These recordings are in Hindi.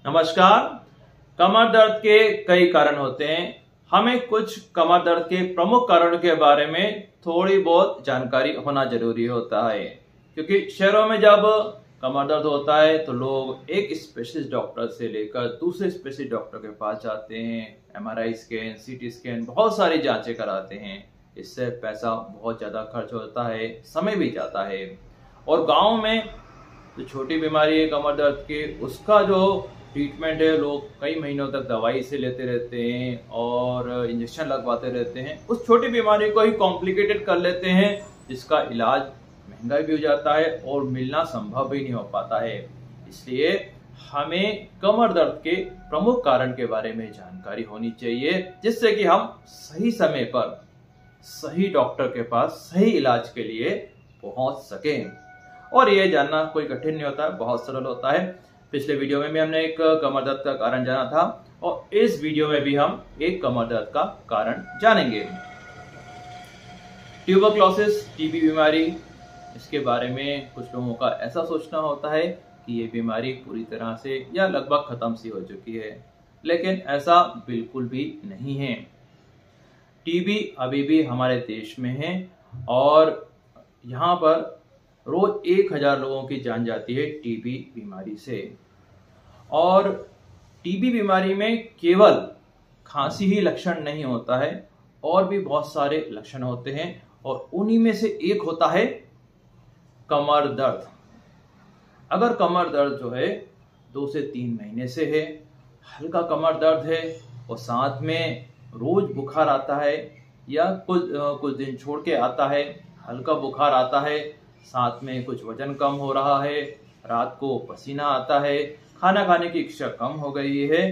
नमस्कार। कमर दर्द के कई कारण होते हैं। हमें कुछ कमर दर्द के प्रमुख कारणों के बारे में थोड़ी बहुत जानकारी होना जरूरी होता है, क्योंकि शहरों में जब कमर दर्द होता है तो लोग एक स्पेशलिस्ट डॉक्टर से लेकर दूसरे स्पेशलिस्ट डॉक्टर के पास जाते हैं। एमआरआई स्कैन, सीटी स्कैन, बहुत सारी जांचें कराते हैं। इससे पैसा बहुत ज्यादा खर्च होता है, समय भी जाता है। और गांव में जो छोटी बीमारी है कमर दर्द की, उसका जो ट्रीटमेंट है लोग कई महीनों तक दवाई से लेते रहते हैं और इंजेक्शन लगवाते रहते हैं। उस छोटी बीमारी को ही कॉम्प्लिकेटेड कर लेते हैं, जिसका इलाज महंगा भी हो जाता है और मिलना संभव भी नहीं हो पाता है। इसलिए हमें कमर दर्द के प्रमुख कारण के बारे में जानकारी होनी चाहिए, जिससे कि हम सही समय पर सही डॉक्टर के पास सही इलाज के लिए पहुंच सकें। और यह जानना कोई कठिन नहीं होता है, बहुत सरल होता है। पिछले वीडियो में भी हमने एक कमर दर्द का कारण जाना था और इस वीडियो में भी हम एक कमर दर्द का कारण जानेंगे। ट्यूबरक्लोसिस, टीबी बीमारी, इसके बारे में कुछ लोगों का ऐसा सोचना होता है कि ये बीमारी पूरी तरह से या लगभग खत्म सी हो चुकी है, लेकिन ऐसा बिल्कुल भी नहीं है। टीबी अभी भी हमारे देश में है और यहाँ पर रोज 1000 लोगों की जान जाती है टीबी बीमारी से। और टीबी बीमारी में केवल खांसी ही लक्षण नहीं होता है, और भी बहुत सारे लक्षण होते हैं, और उन्हीं में से एक होता है कमर दर्द। अगर कमर दर्द जो है 2 से 3 महीने से है, हल्का कमर दर्द है और साथ में रोज बुखार आता है या कुछ दिन छोड़ के आता है, हल्का बुखार आता है, साथ में कुछ वजन कम हो रहा है, रात को पसीना आता है, खाना खाने की इच्छा कम हो गई है,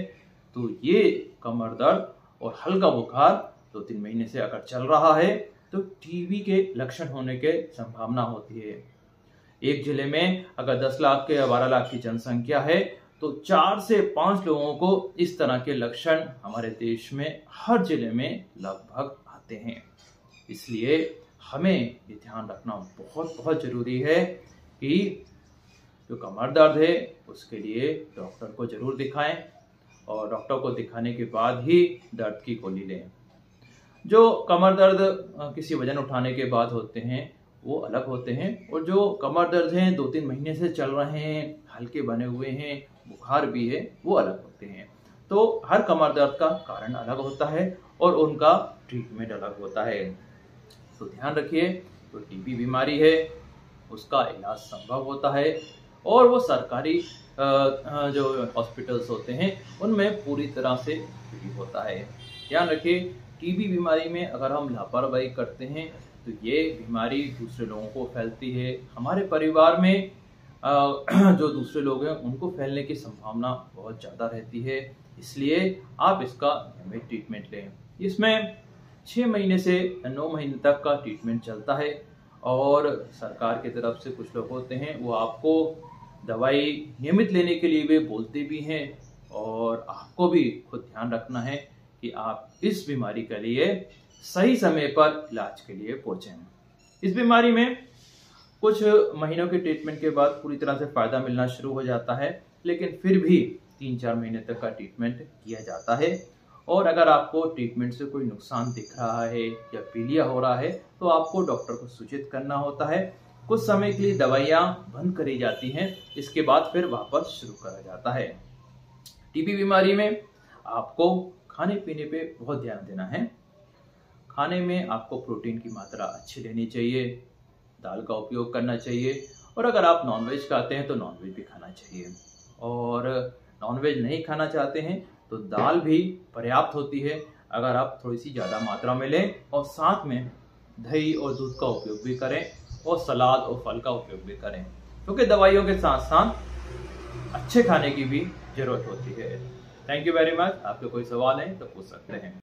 तो ये कमर दर्द और हल्का बुखार 2-3 महीने से अगर चल रहा है तो टीबी के लक्षण होने के संभावना होती है। एक जिले में अगर 10 लाख के या 12 लाख की जनसंख्या है तो 4 से 5 लोगों को इस तरह के लक्षण हमारे देश में हर जिले में लगभग आते हैं। इसलिए हमें ये ध्यान रखना बहुत बहुत जरूरी है कि जो कमर दर्द है उसके लिए डॉक्टर को जरूर दिखाएं, और डॉक्टर को दिखाने के बाद ही दर्द की गोली लें। जो कमर दर्द किसी वजन उठाने के बाद होते हैं वो अलग होते हैं, और जो कमर दर्द हैं 2-3 महीने से चल रहे हैं, हल्के बने हुए हैं, बुखार भी है, वो अलग होते हैं। तो हर कमर दर्द का कारण अलग होता है और उनका ट्रीटमेंट अलग होता है। तो ध्यान रखिए, तो टीबी बीमारी है उसका इलाज संभव होता है, और वो सरकारी जो हॉस्पिटल्स होते हैं उनमें पूरी तरह से फ्री होता है। ध्यान रखिए, टीबी बीमारी में अगर हम लापरवाही करते हैं तो ये बीमारी दूसरे लोगों को फैलती है। हमारे परिवार में जो दूसरे लोग हैं उनको फैलने की संभावना बहुत ज़्यादा रहती है। इसलिए आप इसका नियमित ट्रीटमेंट लें। इसमें 6 महीने से 9 महीने तक का ट्रीटमेंट चलता है, और सरकार की तरफ से कुछ लोग होते हैं वो आपको दवाई नियमित लेने के लिए भी बोलते भी हैं, और आपको भी खुद ध्यान रखना है कि आप इस बीमारी के लिए सही समय पर इलाज के लिए पहुंचें। इस बीमारी में कुछ महीनों के ट्रीटमेंट के बाद पूरी तरह से फायदा मिलना शुरू हो जाता है, लेकिन फिर भी 3-4 महीने तक का ट्रीटमेंट किया जाता है। और अगर आपको ट्रीटमेंट से कोई नुकसान दिख रहा है या पीलिया हो रहा है तो आपको डॉक्टर को सूचित करना होता है। कुछ समय के लिए दवाइयाँ बंद करी जाती हैं, इसके बाद फिर वापस शुरू करा जाता है। टीबी बीमारी में आपको खाने पीने पे बहुत ध्यान देना है। खाने में आपको प्रोटीन की मात्रा अच्छी लेनी चाहिए, दाल का उपयोग करना चाहिए, और अगर आप नॉनवेज खाते हैं तो नॉनवेज भी खाना चाहिए, और नॉनवेज नहीं खाना चाहते हैं तो दाल भी पर्याप्त होती है अगर आप थोड़ी सी ज़्यादा मात्रा में लें, और साथ में दही और दूध का उपयोग भी करें, और सलाद और फल का उपयोग भी करें, क्योंकि दवाइयों के साथ साथ अच्छे खाने की भी जरूरत होती है। Thank you very much. आपके कोई सवाल है तो पूछ सकते हैं।